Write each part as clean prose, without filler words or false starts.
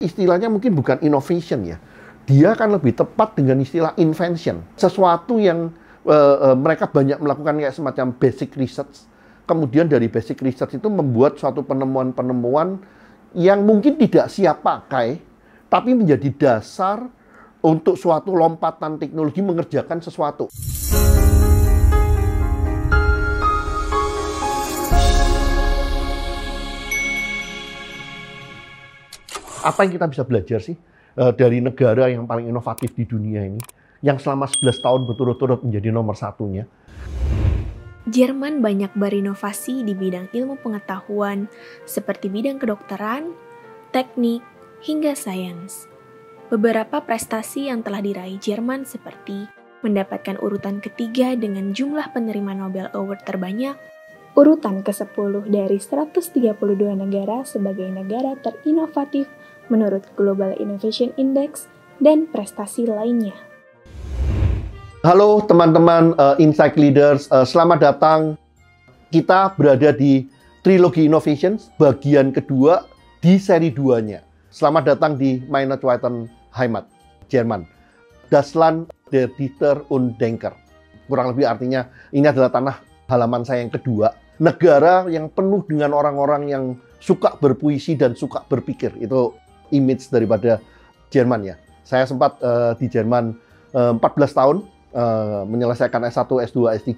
istilahnya mungkin bukan innovation ya. Dia kan lebih tepat dengan istilah invention. Sesuatu yang mereka banyak melakukan kayak semacam basic research. Kemudian dari basic research itu membuat suatu penemuan-penemuan yang mungkin tidak siap pakai, tapi menjadi dasar untuk suatu lompatan teknologi mengerjakan sesuatu. Apa yang kita bisa belajar sih dari negara yang paling inovatif di dunia ini, yang selama 11 tahun berturut-turut menjadi nomor satunya? Jerman banyak berinovasi di bidang ilmu pengetahuan, seperti bidang kedokteran, teknik, hingga sains. Beberapa prestasi yang telah diraih Jerman seperti mendapatkan urutan ketiga dengan jumlah penerima Nobel Award terbanyak, urutan ke-10 dari 132 negara sebagai negara terinovatif menurut Global Innovation Index, dan prestasi lainnya. Halo teman-teman Insight Leaders, selamat datang. Kita berada di Trilogi Innovations, bagian kedua di seri 2-nya. Selamat datang di meine zweiten Heimat, Jerman. Das Land der Dichter und Denker. Kurang lebih artinya, ini adalah tanah halaman saya yang kedua. Negara yang penuh dengan orang-orang yang suka berpuisi dan suka berpikir. Itu image daripada Jerman ya. Saya sempat di Jerman 14 tahun, menyelesaikan S1, S2, S3,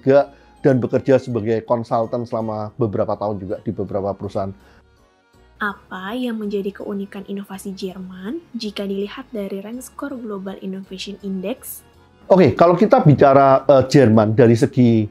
dan bekerja sebagai konsultan selama beberapa tahun juga di beberapa perusahaan. Apa yang menjadi keunikan inovasi Jerman jika dilihat dari rank skor Global Innovation Index? Oke, kalau kita bicara Jerman dari segi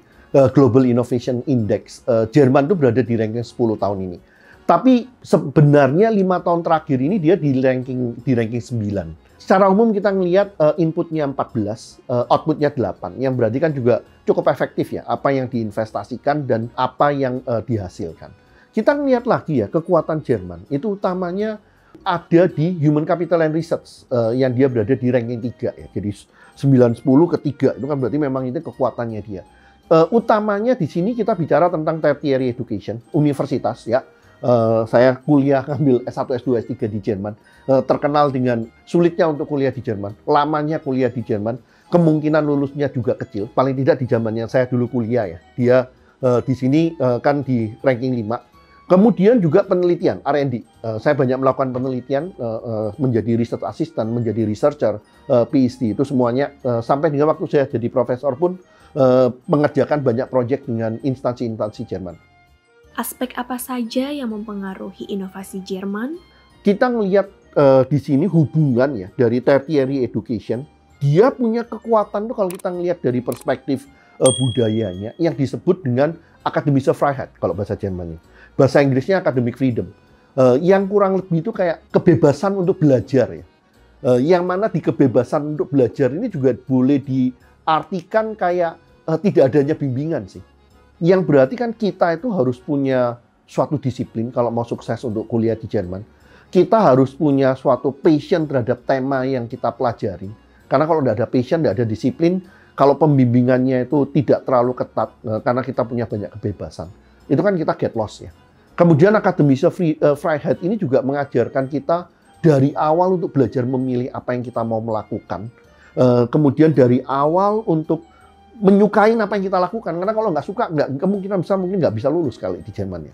Global Innovation Index, Jerman itu berada di ranking 10 tahun ini. Tapi sebenarnya 5 tahun terakhir ini dia di ranking 9. Secara umum kita ngelihat inputnya 14, outputnya 8, yang berarti kan juga cukup efektif ya, apa yang diinvestasikan dan apa yang dihasilkan. Kita ngelihat lagi ya, kekuatan Jerman itu utamanya ada di Human Capital and Research, yang dia berada di ranking 3 ya. Jadi 9-10 ke 3, itu kan berarti memang itu kekuatannya dia. Utamanya di sini kita bicara tentang tertiary education, universitas ya. Saya kuliah ngambil S1, S2, S3 di Jerman, terkenal dengan sulitnya untuk kuliah di Jerman, lamanya kuliah di Jerman, kemungkinan lulusnya juga kecil, paling tidak di zamannya saya dulu kuliah ya. Dia di sini kan di ranking 5. Kemudian juga penelitian, R&D. Saya banyak melakukan penelitian, menjadi research assistant, menjadi researcher, PhD, itu semuanya sampai dengan waktu saya jadi profesor pun mengerjakan banyak proyek dengan instansi-instansi Jerman. Aspek apa saja yang mempengaruhi inovasi Jerman? Kita ngelihat di sini hubungan ya dari tertiary education. Dia punya kekuatan tuh kalau kita ngelihat dari perspektif budayanya yang disebut dengan akademische Freiheit kalau bahasa Jermannya. Bahasa Inggrisnya academic freedom. Yang kurang lebih itu kayak kebebasan untuk belajar ya. Yang mana di kebebasan untuk belajar ini juga boleh diartikan kayak tidak adanya bimbingan sih. Yang berarti kan kita itu harus punya suatu disiplin kalau mau sukses untuk kuliah di Jerman. Kita harus punya suatu passion terhadap tema yang kita pelajari. Karena kalau tidak ada passion, tidak ada disiplin, kalau pembimbingannya itu tidak terlalu ketat, karena kita punya banyak kebebasan, itu kan kita get lost ya. Kemudian akademische Freiheit ini juga mengajarkan kita dari awal untuk belajar memilih apa yang kita mau melakukan. Kemudian dari awal untuk menyukai apa yang kita lakukan, karena kalau nggak suka, kemungkinan besar mungkin nggak bisa lulus kali di Jerman ya.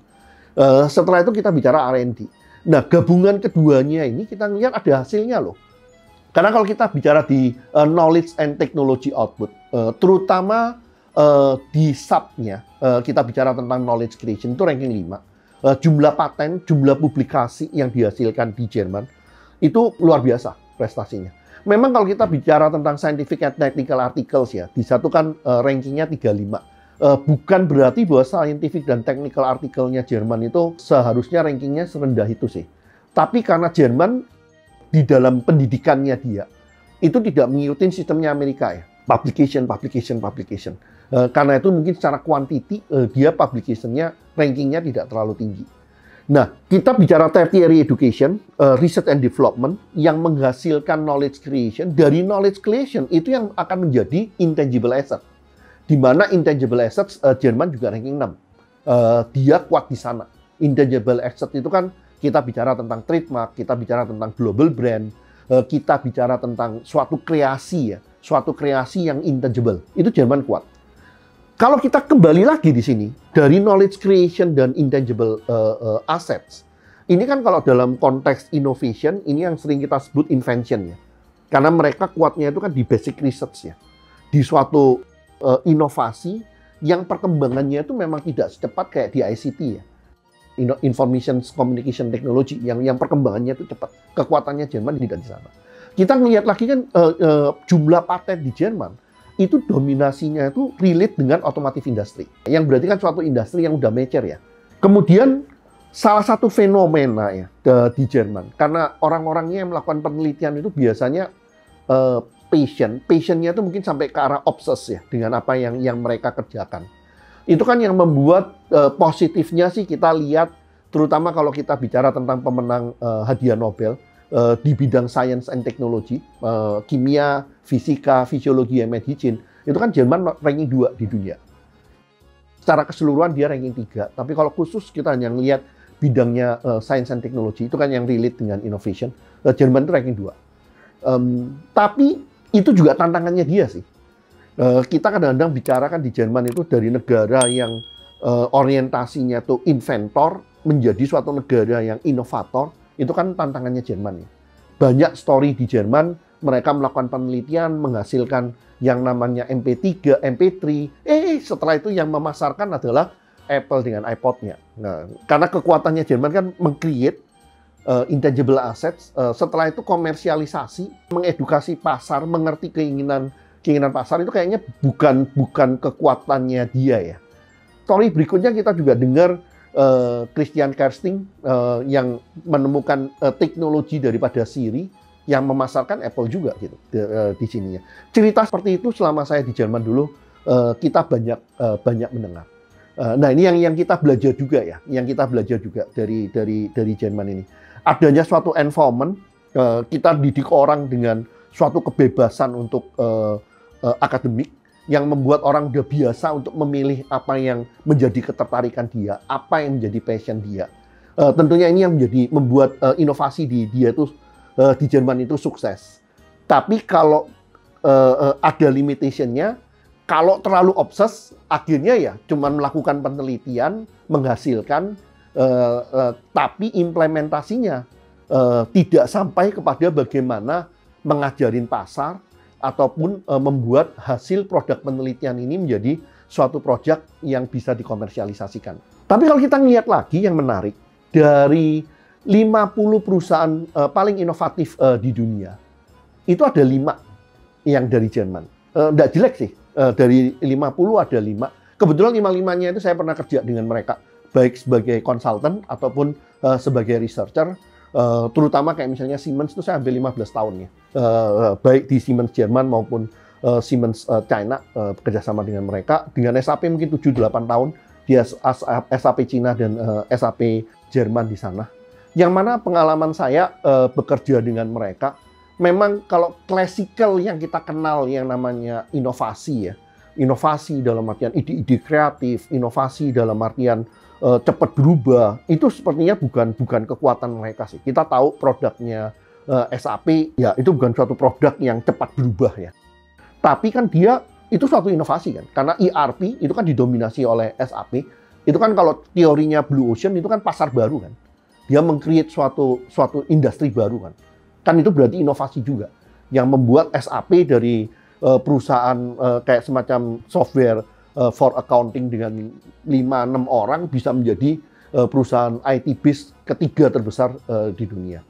Setelah itu kita bicara R&D. Nah, gabungan keduanya ini kita lihat ada hasilnya loh. Karena kalau kita bicara di knowledge and technology output, terutama di sub-nya, kita bicara tentang knowledge creation, itu ranking 5. Jumlah paten, jumlah publikasi yang dihasilkan di Jerman, itu luar biasa prestasinya. Memang kalau kita bicara tentang scientific and technical articles ya, di satu kan rankingnya 35. Bukan berarti bahwa scientific dan technical artikelnya Jerman itu seharusnya rankingnya serendah itu sih. Tapi karena Jerman di dalam pendidikannya dia, itu tidak mengikuti sistemnya Amerika ya. Publication. Karena itu mungkin secara quantity, dia publicationnya, rankingnya tidak terlalu tinggi. Nah, kita bicara tertiary education, research and development yang menghasilkan knowledge creation. Dari knowledge creation itu yang akan menjadi intangible asset. Di mana intangible assets Jerman juga ranking 6. Dia kuat di sana. Intangible asset itu kan Kita bicara tentang trademark, kita bicara tentang global brand, kita bicara tentang suatu kreasi ya, suatu kreasi yang intangible. Itu Jerman kuat. Kalau kita kembali lagi di sini dari knowledge creation dan intangible assets, ini kan kalau dalam konteks innovation ini yang sering kita sebut invention ya, karena mereka kuatnya itu kan di basic research ya, di suatu inovasi yang perkembangannya itu memang tidak secepat kayak di ICT ya, Information Communication Technology yang perkembangannya itu cepat. Kekuatannya Jerman tidak di sana. Kita melihat lagi kan jumlah paten di Jerman itu dominasinya itu relate dengan otomotif industri. Yang berarti kan suatu industri yang udah mature ya. Kemudian salah satu fenomena ya di Jerman, karena orang-orangnya yang melakukan penelitian itu biasanya passionnya itu mungkin sampai ke arah obses ya dengan apa yang mereka kerjakan. Itu kan yang membuat positifnya sih kita lihat, terutama kalau kita bicara tentang pemenang hadiah Nobel di bidang science and technology, kimia, fisika, fisiologi, dan medicine, itu kan Jerman ranking 2 di dunia. Secara keseluruhan dia ranking 3, tapi kalau khusus kita hanya lihat bidangnya science and technology, itu kan yang relate dengan innovation, Jerman itu ranking 2. Tapi itu juga tantangannya dia sih. Kita kadang-kadang bicara kan di Jerman itu dari negara yang orientasinya tuh inventor menjadi suatu negara yang inovator. Itu kan tantangannya Jerman ya. Banyak story di Jerman, mereka melakukan penelitian, menghasilkan yang namanya MP3, MP3. Setelah itu yang memasarkan adalah Apple dengan iPod-nya. Nah, karena kekuatannya Jerman kan meng-create intangible assets, setelah itu komersialisasi, mengedukasi pasar, mengerti keinginan pasar, itu kayaknya bukan kekuatannya dia ya. Story berikutnya kita juga dengar Christian Kersting yang menemukan teknologi daripada Siri yang memasarkan Apple juga gitu di sininya. Cerita seperti itu selama saya di Jerman dulu kita banyak mendengar. Nah ini yang kita belajar juga ya, yang kita belajar juga dari Jerman ini. Adanya suatu environment, kita didik orang dengan suatu kebebasan untuk akademik, yang membuat orang udah biasa untuk memilih apa yang menjadi ketertarikan dia, apa yang menjadi passion dia. Tentunya ini yang membuat inovasi di Jerman itu sukses. Tapi kalau ada limitation-nya, kalau terlalu obses, akhirnya ya cuma melakukan penelitian, menghasilkan, tapi implementasinya tidak sampai kepada bagaimana mengajarin pasar, ataupun membuat hasil produk penelitian ini menjadi suatu produk yang bisa dikomersialisasikan. Tapi kalau kita lihat lagi yang menarik, dari 50 perusahaan paling inovatif di dunia, itu ada 5 yang dari Jerman. Nggak jelek sih, dari 50 ada 5. Kebetulan 5-5-nya itu saya pernah kerja dengan mereka, baik sebagai konsultan ataupun sebagai researcher. Terutama kayak misalnya Siemens itu saya ambil 15 tahun ya, baik di Siemens Jerman maupun Siemens China, bekerjasama dengan mereka. Dengan SAP mungkin 7-8 tahun, dia SAP Cina dan SAP Jerman di sana. Yang mana pengalaman saya bekerja dengan mereka, memang kalau klasikal yang kita kenal yang namanya inovasi ya, inovasi dalam artian ide-ide kreatif, inovasi dalam artian cepat berubah, itu sepertinya bukan kekuatan mereka sih. Kita tahu produknya SAP, ya itu bukan suatu produk yang cepat berubah ya. Tapi kan dia itu suatu inovasi kan, karena ERP itu kan didominasi oleh SAP. Itu kan kalau teorinya Blue Ocean itu kan pasar baru kan. Dia meng-create suatu industri baru kan. Kan itu berarti inovasi juga. Yang membuat SAP dari perusahaan kayak semacam software for accounting dengan 5-6 orang bisa menjadi perusahaan IT biz ketiga terbesar di dunia.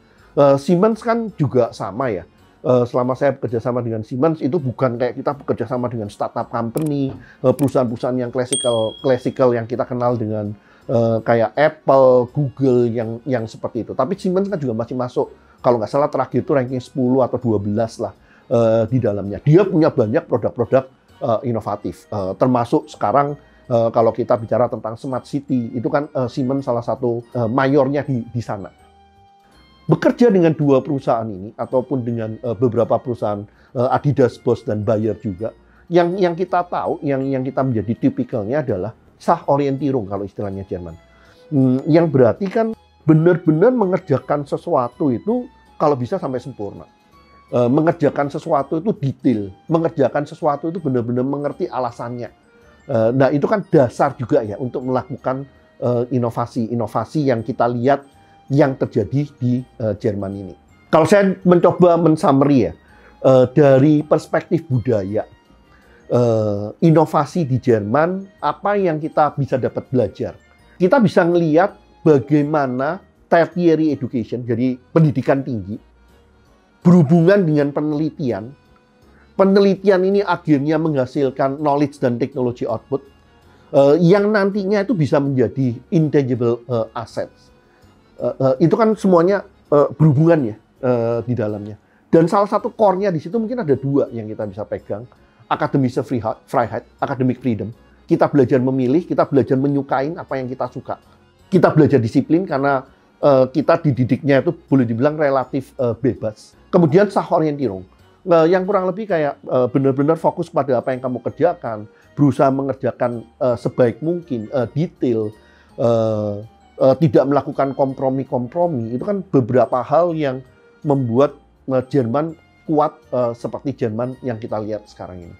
Siemens kan juga sama ya. Selama saya bekerja sama dengan Siemens itu bukan kayak kita bekerja sama dengan startup company, perusahaan-perusahaan yang klasikal yang kita kenal dengan kayak Apple, Google yang seperti itu. Tapi Siemens kan juga masih masuk, kalau nggak salah terakhir itu ranking 10 atau 12 lah di dalamnya. Dia punya banyak produk-produk inovatif, termasuk sekarang kalau kita bicara tentang smart city, itu kan Siemens salah satu mayornya di sana. Bekerja dengan 2 perusahaan ini, ataupun dengan beberapa perusahaan Adidas, Bosch, dan Bayer juga, yang kita tahu, yang kita menjadi tipikalnya adalah Sachorientierung kalau istilahnya Jerman. Yang berarti kan benar-benar mengerjakan sesuatu itu kalau bisa sampai sempurna. Mengerjakan sesuatu itu detail, mengerjakan sesuatu itu benar-benar mengerti alasannya. Nah, itu kan dasar juga ya untuk melakukan inovasi-inovasi yang kita lihat yang terjadi di Jerman ini. Kalau saya mencoba mensummary ya, dari perspektif budaya, inovasi di Jerman, apa yang kita bisa dapat belajar? Kita bisa melihat bagaimana tertiary education, jadi pendidikan tinggi, berhubungan dengan penelitian. Penelitian ini akhirnya menghasilkan knowledge dan technology output yang nantinya itu bisa menjadi intangible assets. Itu kan semuanya berhubungan ya di dalamnya. Dan salah satu core-nya di situ mungkin ada dua yang kita bisa pegang. Akademische Freiheit, academic freedom. Kita belajar memilih, kita belajar menyukain apa yang kita suka. Kita belajar disiplin karena kita dididiknya itu boleh dibilang relatif bebas. Kemudian Sachorientierung, yang kurang lebih kayak benar-benar fokus pada apa yang kamu kerjakan, berusaha mengerjakan sebaik mungkin, detail, tidak melakukan kompromi-kompromi. Itu kan beberapa hal yang membuat Jerman kuat seperti Jerman yang kita lihat sekarang ini.